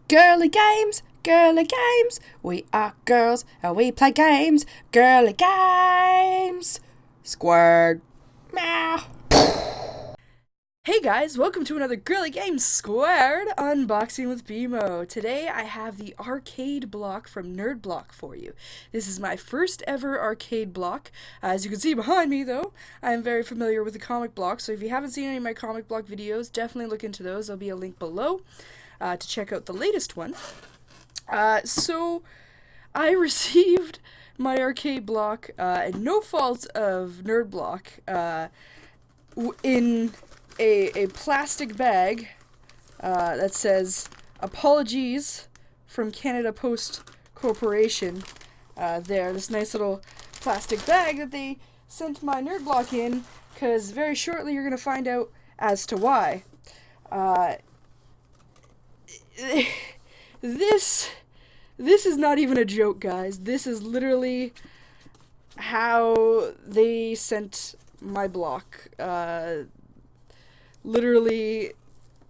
Girly games, girly games. We are girls and we play games. Girly games. Squirt. Meow. Hey guys, welcome to another Girly Games Squared unboxing with BMO. Today I have the arcade block from Nerd Block for you. This is my first ever arcade block. As you can see behind me though, I am very familiar with the comic block, so if you haven't seen any of my comic block videos, definitely look into those. There'll be a link below to check out the latest one. So I received my arcade block, and no fault of Nerd Block, in a plastic bag that says apologies from Canada Post Corporation. This nice little plastic bag that they sent my Nerd Block in, because very shortly you're going to find out as to why. This is not even a joke, guys. This is literally how they sent my block. Literally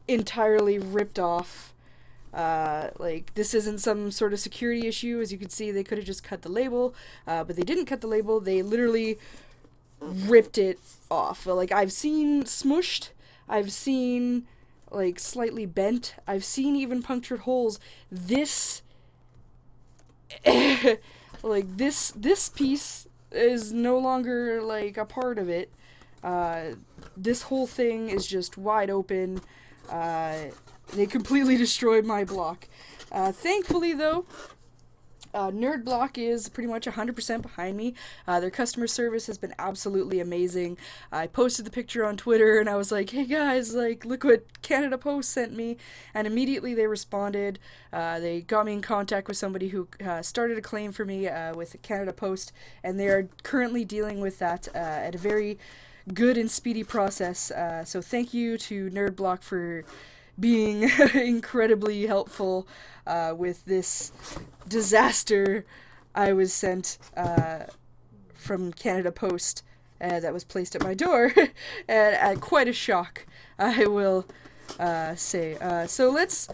entirely ripped off. Like, this isn't some sort of security issue. As you can see, they could have just cut the label, but they didn't cut the label. They literally ripped it off. Like, I've seen smushed. I've seen like slightly bent. I've seen even punctured holes. This like this piece is no longer like a part of it. This whole thing is just wide open. They completely destroyed my block. Thankfully though, Nerd Block is pretty much 100% behind me. Their customer service has been absolutely amazing. I posted the picture on Twitter and I was like, hey guys, like, look what Canada Post sent me. And immediately they responded. They got me in contact with somebody who started a claim for me with Canada Post, and they are currently dealing with that at a very good and speedy process. So thank you to Nerd Block for being incredibly helpful with this disaster I was sent from Canada Post that was placed at my door, and quite a shock, I will say. So let's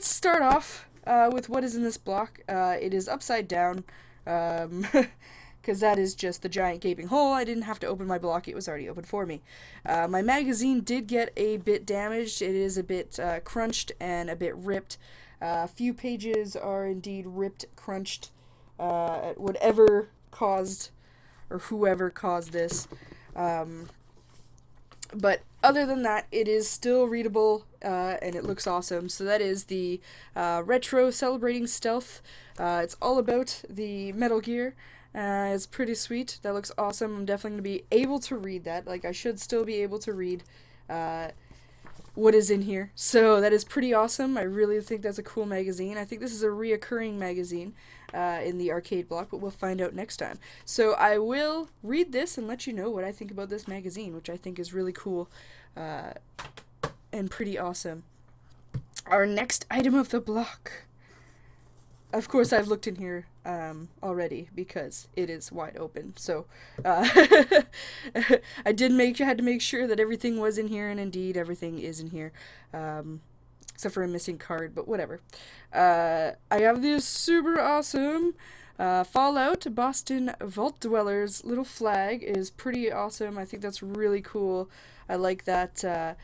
start off with what is in this block. It is upside down, because that is just the giant gaping hole. I didn't have to open my block, it was already open for me. My magazine did get a bit damaged. It is a bit crunched and a bit ripped. A few pages are indeed ripped, crunched, at whatever caused, or whoever caused this. But other than that, it is still readable, and it looks awesome. So that is the Retro Celebrating Stealth. It's all about the Metal Gear. It's pretty sweet. That looks awesome. I'm definitely going to be able to read that. Like, I should still be able to read what is in here. So that is pretty awesome. I really think that's a cool magazine. I think this is a reoccurring magazine in the arcade block, but we'll find out next time. So I will read this and let you know what I think about this magazine, which I think is really cool and pretty awesome. Our next item of the block. Of course, I've looked in here already because it is wide open. So I had to make sure that everything was in here, and indeed everything is in here, except for a missing card. But whatever. I have this super awesome Fallout Boston Vault Dwellers little flag. It is pretty awesome. I think that's really cool. I like that.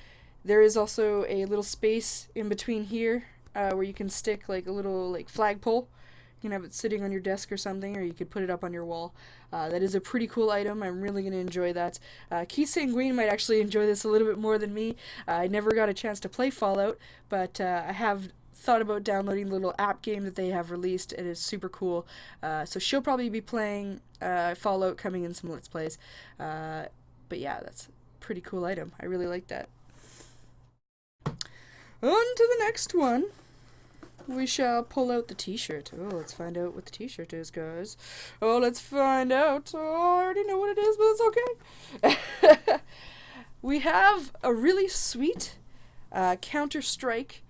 There is also a little space in between here. Where you can stick like a little like flagpole. You can have it sitting on your desk or something, or you could put it up on your wall. That is a pretty cool item. I'm really going to enjoy that. Keith Sanguine might actually enjoy this a little bit more than me. I never got a chance to play Fallout, but I have thought about downloading the little app game that they have released. It is super cool. So she'll probably be playing Fallout, coming in some Let's Plays. But yeah, that's a pretty cool item. I really like that. On to the next one. We shall pull out the t-shirt. Oh, let's find out what the t-shirt is, guys. Oh, let's find out. Oh, I already know what it is, but it's okay. We have a really sweet Counter-Strike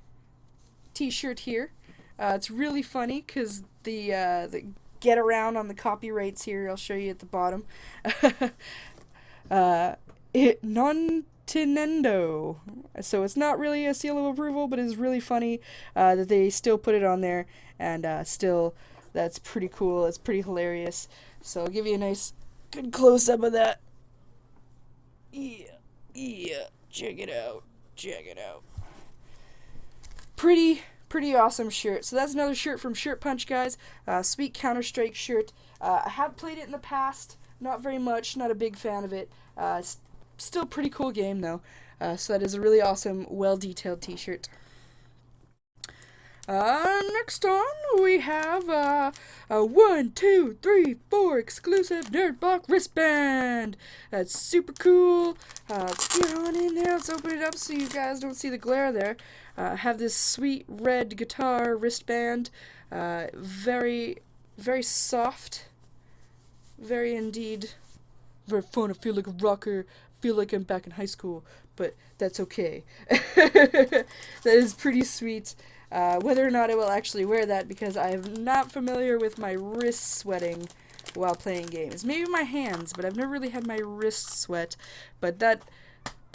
t-shirt here. It's really funny because the get around on the copyrights here, I'll show you at the bottom. Non Tinendo. So it's not really a seal of approval, but it's really funny that they still put it on there, and still, that's pretty cool. It's pretty hilarious. So I'll give you a nice, good close-up of that. Yeah, check it out. Pretty awesome shirt. So that's another shirt from Shirt Punch, guys. Sweet Counter-Strike shirt. I have played it in the past. Not very much. Not a big fan of it. Still pretty cool game, though. So that is a really awesome, well-detailed t-shirt. Next on, we have a 1, 2, 3, 4 exclusive Nerdblock wristband. That's super cool. Let's get on in there. Let's open it up so you guys don't see the glare there. Have this sweet red guitar wristband. Very, very soft. Very indeed. Very fun. I feel like a rocker. I feel like I'm back in high school, but that's okay. That is pretty sweet. Whether or not I will actually wear that, because I am not familiar with my wrists sweating while playing games. Maybe my hands, but I've never really had my wrists sweat. But that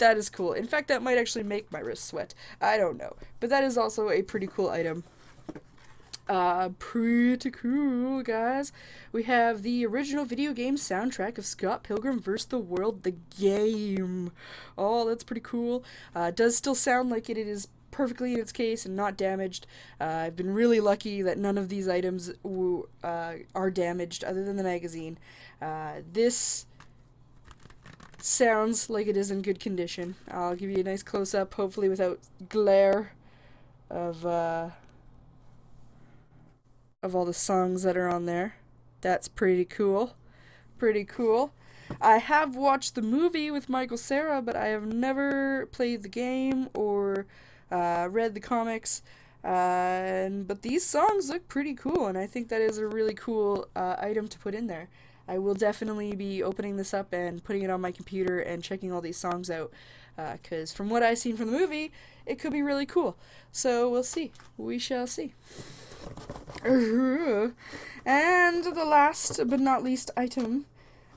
is cool. In fact, that might actually make my wrists sweat. I don't know. But that is also a pretty cool item. Pretty cool, guys. We have the original video game soundtrack of Scott Pilgrim vs. the World, the game. Oh, that's pretty cool. It does still sound like it is perfectly in its case and not damaged. I've been really lucky that none of these items are damaged other than the magazine. This sounds like it is in good condition. I'll give you a nice close-up, hopefully without glare of all the songs that are on there. That's pretty cool. I have watched the movie with Michael Cera, but I have never played the game or read the comics. But these songs look pretty cool, and I think that is a really cool item to put in there. I will definitely be opening this up and putting it on my computer and checking all these songs out, because from what I've seen from the movie, it could be really cool. So we'll see. We shall see. And the last but not least item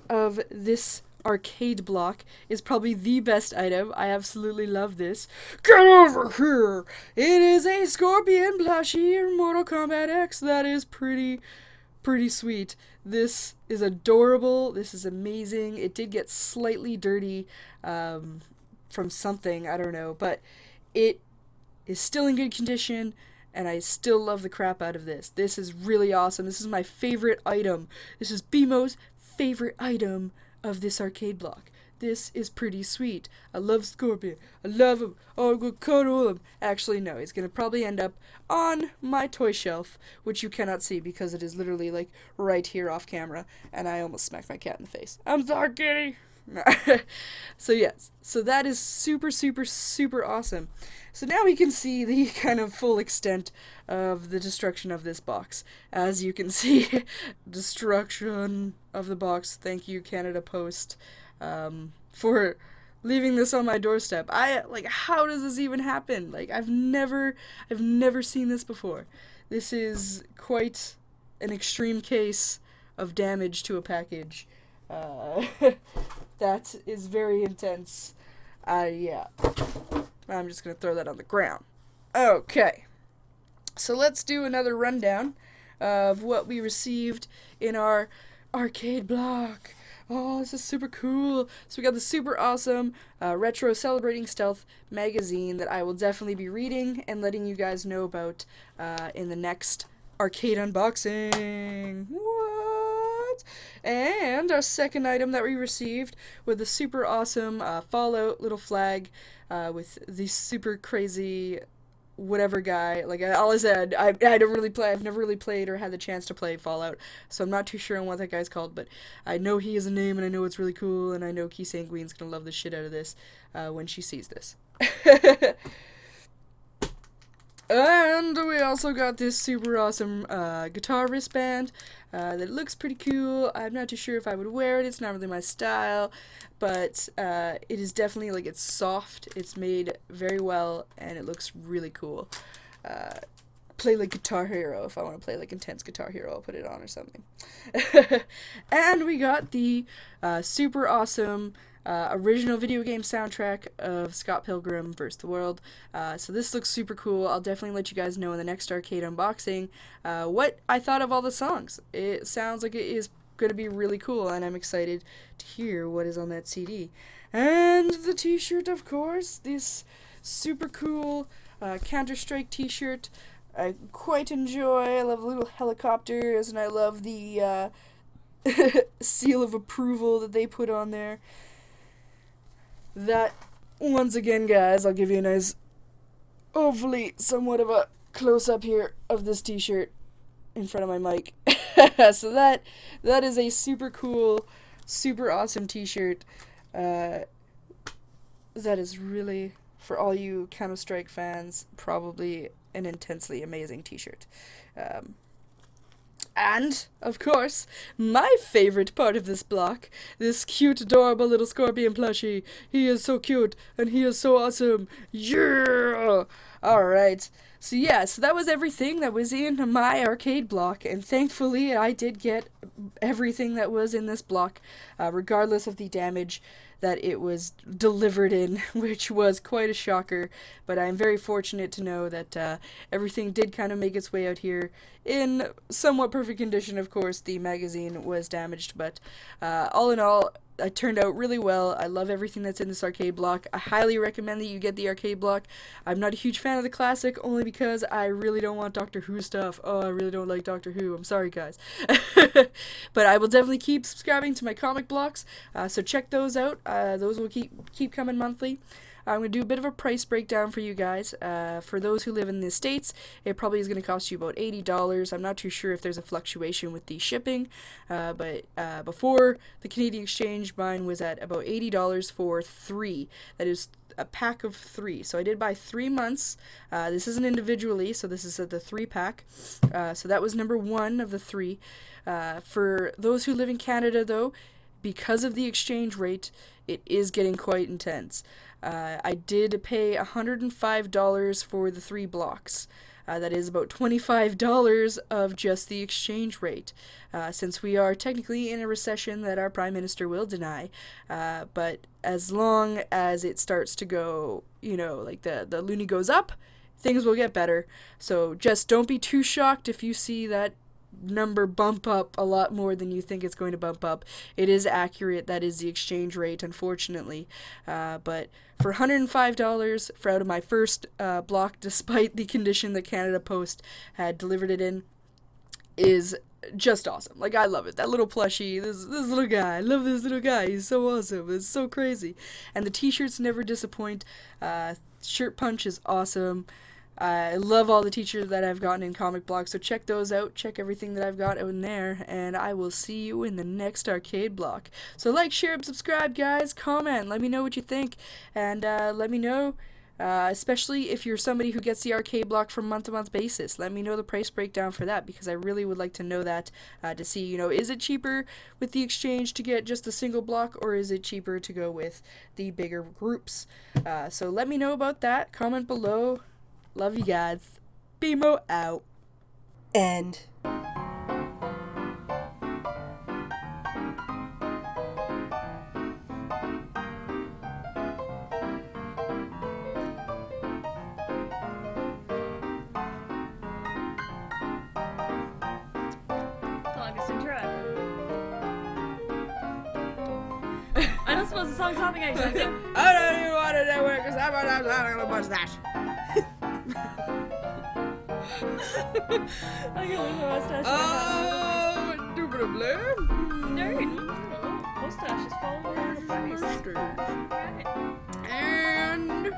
of this arcade block is probably the best item. I absolutely love this. Get over here! It is a Scorpion plushie Mortal Kombat X. That is pretty sweet. This is adorable. This is amazing. It did get slightly dirty from something, I don't know, but it is still in good condition, and I still love the crap out of this. This is really awesome. This is my favorite item. This is BMO's favorite item of this arcade block. This is pretty sweet. I love Scorpion. I love him. Oh, I'm gonna cuddle him. Actually, no. He's gonna probably end up on my toy shelf, which you cannot see because it is literally like right here off camera, and I almost smacked my cat in the face. I'm sorry, kitty. So yes, so that is super awesome. So now we can see the kind of full extent of the destruction of this box. As you can see, destruction of the box. Thank you, Canada Post, for leaving this on my doorstep. How does this even happen? Like, I've never seen this before. This is quite an extreme case of damage to a package. That is very intense. Yeah. I'm just gonna throw that on the ground. Okay. So let's do another rundown of what we received in our arcade block. Oh, this is super cool. So we got the super awesome Retro Celebrating Stealth magazine that I will definitely be reading and letting you guys know about in the next arcade unboxing. What? And our second item that we received with the super awesome Fallout little flag with the super crazy whatever guy. Like all I said, I don't really play. I've never really played or had the chance to play Fallout, so I'm not too sure on what that guy's called. But I know he has a name, and I know it's really cool, and I know Key Sanguine's gonna love the shit out of this when she sees this. And we also got this super awesome guitar wristband that looks pretty cool. I'm not too sure if I would wear it. It's not really my style, but it is definitely, like, it's soft. It's made very well, and it looks really cool. Play like Guitar Hero. If I want to play like intense Guitar Hero, I'll put it on or something. And we got the super awesome original video game soundtrack of Scott Pilgrim vs. the World. So this looks super cool. I'll definitely let you guys know in the next arcade unboxing what I thought of all the songs. It sounds like it is going to be really cool, and I'm excited to hear what is on that CD. And the t-shirt, of course, this super cool Counter-Strike t-shirt. I quite enjoy. I love little helicopters, and I love the seal of approval that they put on there. That, once again, guys, I'll give you a nice, hopefully somewhat of a close-up here of this t-shirt in front of my mic. So that is a super cool, super awesome t-shirt. That is really, for all you Counter-Strike fans, probably an intensely amazing t-shirt. And, of course, my favorite part of this block, this cute, adorable little scorpion plushie. He is so cute, and he is so awesome. Yeah! Alright. So yeah, so that was everything that was in my arcade block, and thankfully I did get everything that was in this block, regardless of the damage that it was delivered in, which was quite a shocker, but I'm very fortunate to know that everything did kind of make its way out here in somewhat perfect condition. Of course, the magazine was damaged, but all in all, it turned out really well. I love everything that's in this arcade block. I highly recommend that you get the arcade block. I'm not a huge fan of the classic, only because I really don't want Doctor Who stuff. Oh, I really don't like Doctor Who. I'm sorry, guys. But I will definitely keep subscribing to my comic blocks, so check those out. Those will keep coming monthly. I'm going to do a bit of a price breakdown for you guys. For those who live in the States, it probably is going to cost you about $80. I'm not too sure if there's a fluctuation with the shipping, but before the Canadian exchange, mine was at about $80 for 3. That is a pack of 3. So I did buy 3 months. This isn't individually, so this is the 3-pack. So that was number 1 of the 3. For those who live in Canada, though, because of the exchange rate, it is getting quite intense. I did pay $105 for the 3 blocks. That is about $25 of just the exchange rate, since we are technically in a recession that our Prime Minister will deny. But as long as it starts to go, you know, like the loonie goes up, things will get better. So just don't be too shocked if you see that number bump up a lot more than you think it's going to bump up. It is accurate. That is the exchange rate, unfortunately. But for $105 for out of my first block, despite the condition that Canada Post had delivered it in, is just awesome. Like, I love it. That little plushie, this little guy. I love this little guy. He's so awesome. It's so crazy. And the t-shirts never disappoint. Shirt Punch is awesome. I love all the t-shirts that I've gotten in comic blocks, so check those out, check everything that I've got out in there, and I will see you in the next arcade block. So like, share, and subscribe, guys, comment, let me know what you think, and let me know, especially if you're somebody who gets the arcade block from month-to-month basis, let me know the price breakdown for that, because I really would like to know that, to see, you know, is it cheaper with the exchange to get just a single block, or is it cheaper to go with the bigger groups? So let me know about that, comment below. Love you guys. BMO out. End. Longest intro ever. I don't suppose the song's hopping anytime soon. I don't even want to know where, because I'm not a mustache. I can lose my mustache. Oh, do blah blah. Nerd. Mustache is falling over your face.